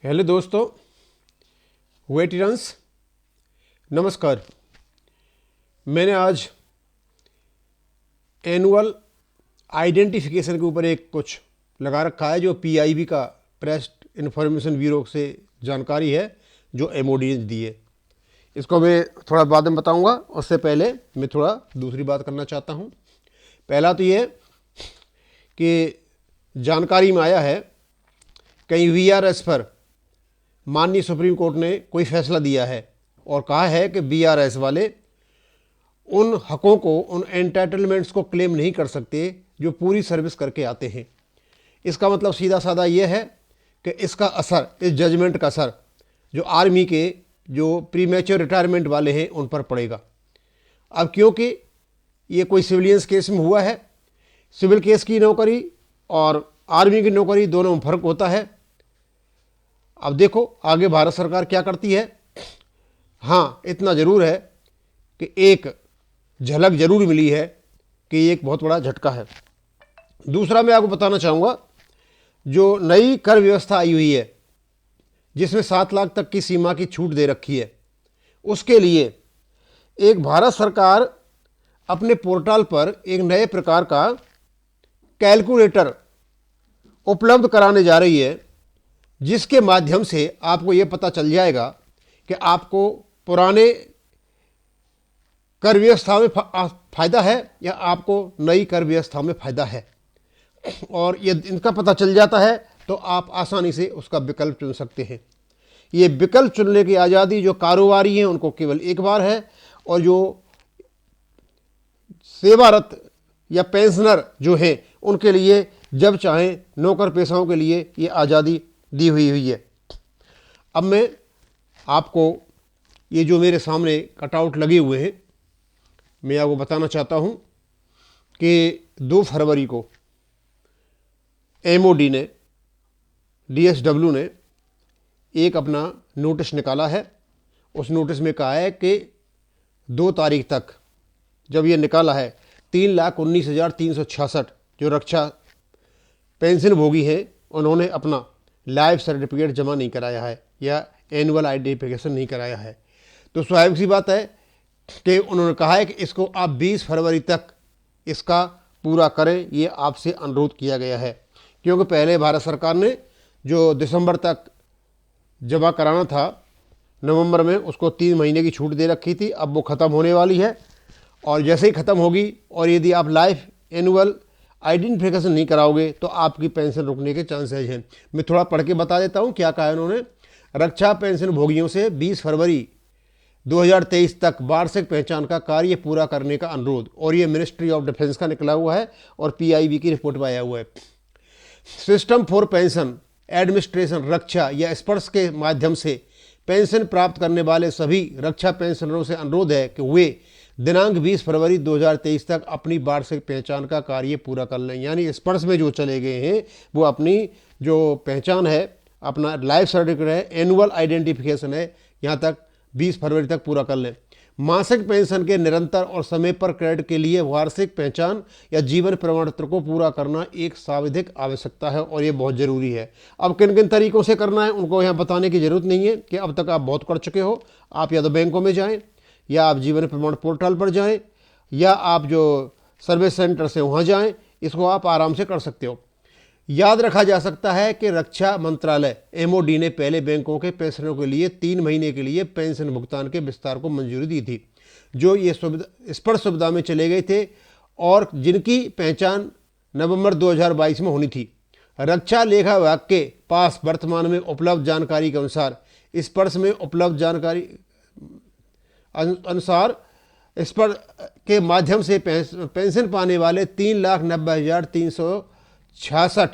Hello दोस्तों, veterans, नमस्कार। मैंने आज एनुअल आइडेंटिफिकेशन के ऊपर एक कुछ लगा रखा है जो पीआईबी का प्रेस इंफॉर्मेशन ब्यूरो से जानकारी है जो एमओडी ने दी है। इसको मैं थोड़ा बाद में बताऊंगा। उससे पहले मैं थोड़ा दूसरी बात करना चाहता हूं। पहला तो ये कि जानकारी में आया है कहीं वीआरएस पर माननीय सुप्रीम कोर्ट ने कोई फैसला दिया है और कहा है कि बीआरएस वाले उन हकों को, उन एंटाइटलमेंट्स को क्लेम नहीं कर सकते जो पूरी सर्विस करके आते हैं। इसका मतलब सीधा साधा ये है कि इसका असर, इस जजमेंट का असर जो आर्मी के जो प्रीमेच्योर रिटायरमेंट वाले हैं उन पर पड़ेगा। अब क्योंकि ये कोई सिविलियंस केस में हुआ है, सिविल केस की नौकरी और आर्मी की नौकरी दोनों में फर्क होता है। अब देखो आगे भारत सरकार क्या करती है। हाँ, इतना ज़रूर है कि एक झलक ज़रूर मिली है कि ये एक बहुत बड़ा झटका है। दूसरा मैं आपको बताना चाहूँगा, जो नई कर व्यवस्था आई हुई है जिसमें 7 लाख तक की सीमा की छूट दे रखी है, उसके लिए एक भारत सरकार अपने पोर्टल पर एक नए प्रकार का कैलकुलेटर उपलब्ध कराने जा रही है, जिसके माध्यम से आपको ये पता चल जाएगा कि आपको पुराने कर व्यवस्था में फ़ायदा है या आपको नई कर व्यवस्था में फ़ायदा है। और ये इनका पता चल जाता है तो आप आसानी से उसका विकल्प चुन सकते हैं। ये विकल्प चुनने की आज़ादी जो कारोबारी हैं उनको केवल एक बार है, और जो सेवारत या पेंशनर जो हैं उनके लिए जब चाहें, नौकर पेशाओं के लिए ये आज़ादी दी हुई है। अब मैं आपको ये जो मेरे सामने कटआउट लगे हुए हैं, मैं आपको बताना चाहता हूँ कि 2 फरवरी को एमओडी ने, डीएसडब्ल्यू ने एक अपना नोटिस निकाला है। उस नोटिस में कहा है कि 2 तारीख तक, जब ये निकाला है, 3,19,366 जो रक्षा पेंशन भोगी हैं उन्होंने अपना लाइफ सर्टिफिकेट जमा नहीं कराया है या एनुअल आइडेंटिफिकेशन नहीं कराया है। तो स्वाभाविक सी बात है कि उन्होंने कहा है कि इसको आप 20 फरवरी तक इसका पूरा करें, ये आपसे अनुरोध किया गया है। क्योंकि पहले भारत सरकार ने जो दिसंबर तक जमा कराना था, नवंबर में उसको 3 महीने की छूट दे रखी थी। अब वो ख़त्म होने वाली है, और जैसे ही ख़त्म होगी और यदि आप लाइफ एनुअल आइडेंटिफिकेशन नहीं कराओगे तो आपकी पेंशन रुकने के चांसेज हैं। मैं थोड़ा पढ़ के बता देता हूँ क्या कहा है उन्होंने। रक्षा पेंशन भोगियों से 20 फरवरी 2023 तक वार्षिक पहचान का कार्य पूरा करने का अनुरोध, और ये मिनिस्ट्री ऑफ डिफेंस का निकला हुआ है और पीआईबी की रिपोर्ट में आया हुआ है। सिस्टम फॉर पेंशन एडमिनिस्ट्रेशन रक्षा या स्पर्श के माध्यम से पेंशन प्राप्त करने वाले सभी रक्षा पेंशनरों से अनुरोध है कि वे दिनांक 20 फरवरी 2023 तक अपनी वार्षिक पहचान का कार्य पूरा कर लें। यानी स्पर्श में जो चले गए हैं वो अपनी जो पहचान है, अपना लाइफ सर्टिफिकेट है, एनुअल आइडेंटिफिकेशन है, यहाँ तक 20 फरवरी तक पूरा कर लें। मासिक पेंशन के निरंतर और समय पर क्रेडिट के लिए वार्षिक पहचान या जीवन प्रमाण पत्र को पूरा करना एक सांविधिक आवश्यकता है और ये बहुत ज़रूरी है। अब किन किन तरीक़ों से करना है उनको यहाँ बताने की ज़रूरत नहीं है कि अब तक आप बहुत कर चुके हो। आप या तो बैंकों में जाएँ, या आप जीवन प्रमाण पोर्टल पर जाएं, या आप जो सर्विस सेंटर से वहाँ जाएं। इसको आप आराम से कर सकते हो। याद रखा जा सकता है कि रक्षा मंत्रालय एमओडी ने पहले बैंकों के पेंशनरों के लिए 3 महीने के लिए पेंशन भुगतान के विस्तार को मंजूरी दी थी, जो ये स्पर्श सुविधा में चले गए थे और जिनकी पहचान नवंबर 2022 में होनी थी। रक्षा लेखा विभाग के पास वर्तमान में उपलब्ध जानकारी के अनुसार स्पर्श में उपलब्ध जानकारी अनुसार इस पर के माध्यम से पेंशन पाने वाले 3,90,366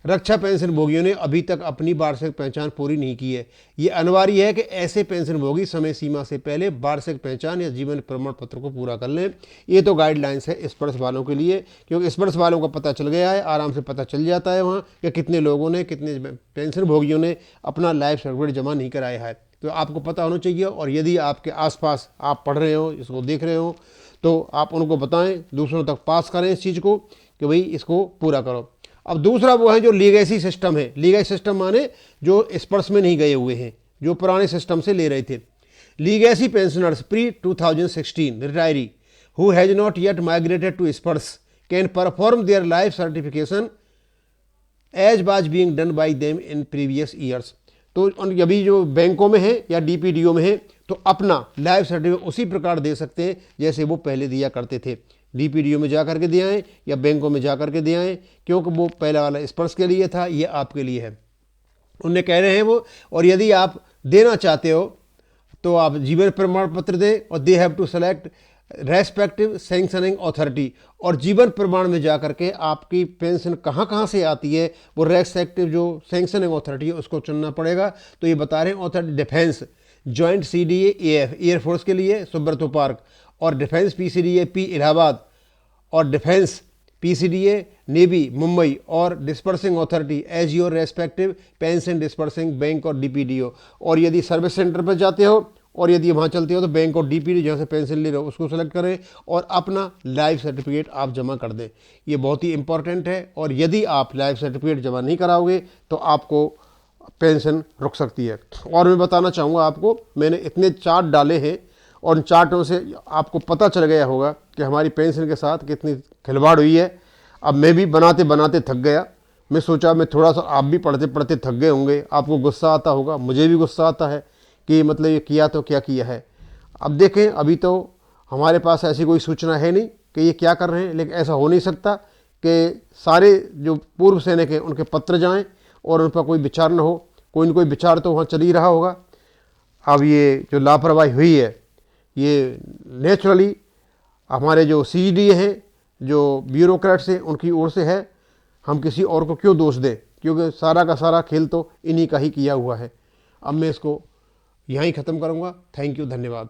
रक्षा पेंशन भोगियों ने अभी तक अपनी वार्षिक पहचान पूरी नहीं की है। ये अनिवार्य है कि ऐसे पेंशन भोगी समय सीमा से पहले वार्षिक पहचान या जीवन प्रमाण पत्र को पूरा कर लें। ये तो गाइडलाइंस है स्पर्श वालों के लिए, क्योंकि स्पर्श वालों को पता चल गया है, आराम से पता चल जाता है वहाँ कि कितने लोगों ने, कितने पेंशन भोगियों ने अपना लाइफ सर्टिफिकेट जमा नहीं कराया है। तो आपको पता होना चाहिए। और यदि आपके आसपास आप पढ़ रहे हो, इसको देख रहे हो, तो आप उनको बताएं, दूसरों तक पास करें इस चीज़ को कि भाई इसको पूरा करो। अब दूसरा वो है जो लीगेसी सिस्टम है। लीगेसी सिस्टम माने जो स्पर्श में नहीं गए हुए हैं, जो पुराने सिस्टम से ले रहे थे। Legacy pensioners pre 2016 retiree who has not yet migrated to Sparsh can perform their life certification as was being done by them in previous years. तो अभी जो बैंकों में है या डीपीडीओ में है तो अपना लाइफ सर्टिफिकेट उसी प्रकार दे सकते हैं जैसे वो पहले दिया करते थे। डीपीडीओ में जा करके दे आएँ या बैंकों में जा करके दे आएँ, क्योंकि वो पहला वाला स्पर्श के लिए था, ये आपके लिए है। उन्हें कह रहे हैं वो, और यदि आप देना चाहते हो तो आप जीवन प्रमाण पत्र दें और they have to select respective sanctioning authority. और जीवन प्रमाण में जा करके आपकी पेंशन कहाँ कहाँ से आती है वो रेस्पेक्टिव जो सैंक्शनिंग अथॉरिटी है उसको चुनना पड़ेगा। तो ये बता रहे हैं authority defence joint CDA AF air force के लिए सुब्रतो पार्क, और डिफेंस PCDA P इलाहाबाद, और डिफेंस PCDA नेवी मुंबई, और disbursing authority as your respective pension disbursing bank और DPDO। और यदि सर्विस सेंटर पर जाते हो और यदि वहाँ चलते हो तो बैंक और DPDO जहाँ से पेंशन ले रहे हो उसको सेलेक्ट करें और अपना लाइफ सर्टिफिकेट आप जमा कर दें। ये बहुत ही इंपॉर्टेंट है, और यदि आप लाइफ सर्टिफिकेट जमा नहीं कराओगे तो आपको पेंशन रुक सकती है। और मैं बताना चाहूँगा आपको, मैंने इतने चार्ट डाले हैं और उन चार्टों से आपको पता चल गया होगा कि हमारी पेंशन के साथ कितनी खिलवाड़ हुई है। अब मैं भी बनाते बनाते थक गया। मैं सोचा मैं थोड़ा सा, आप भी पढ़ते पढ़ते थक गए होंगे, आपको गुस्सा आता होगा, मुझे भी गुस्सा आता है कि मतलब ये किया तो क्या किया है। अब देखें, अभी तो हमारे पास ऐसी कोई सूचना है नहीं कि ये क्या कर रहे हैं, लेकिन ऐसा हो नहीं सकता कि सारे जो पूर्व सैनिक हैं उनके पत्र जाएं और उन पर कोई विचार न हो। कोई न कोई विचार तो वहाँ चल ही रहा होगा। अब ये जो लापरवाही हुई है ये नेचुरली हमारे जो CDA हैं, जो ब्यूरोक्रेट्स हैं, उनकी ओर से है। हम किसी और को क्यों दोष दें, क्योंकि सारा का सारा खेल तो इन्हीं का ही किया हुआ है। अब मैं इसको यहीं ख़त्म करूँगा। थैंक यू, धन्यवाद।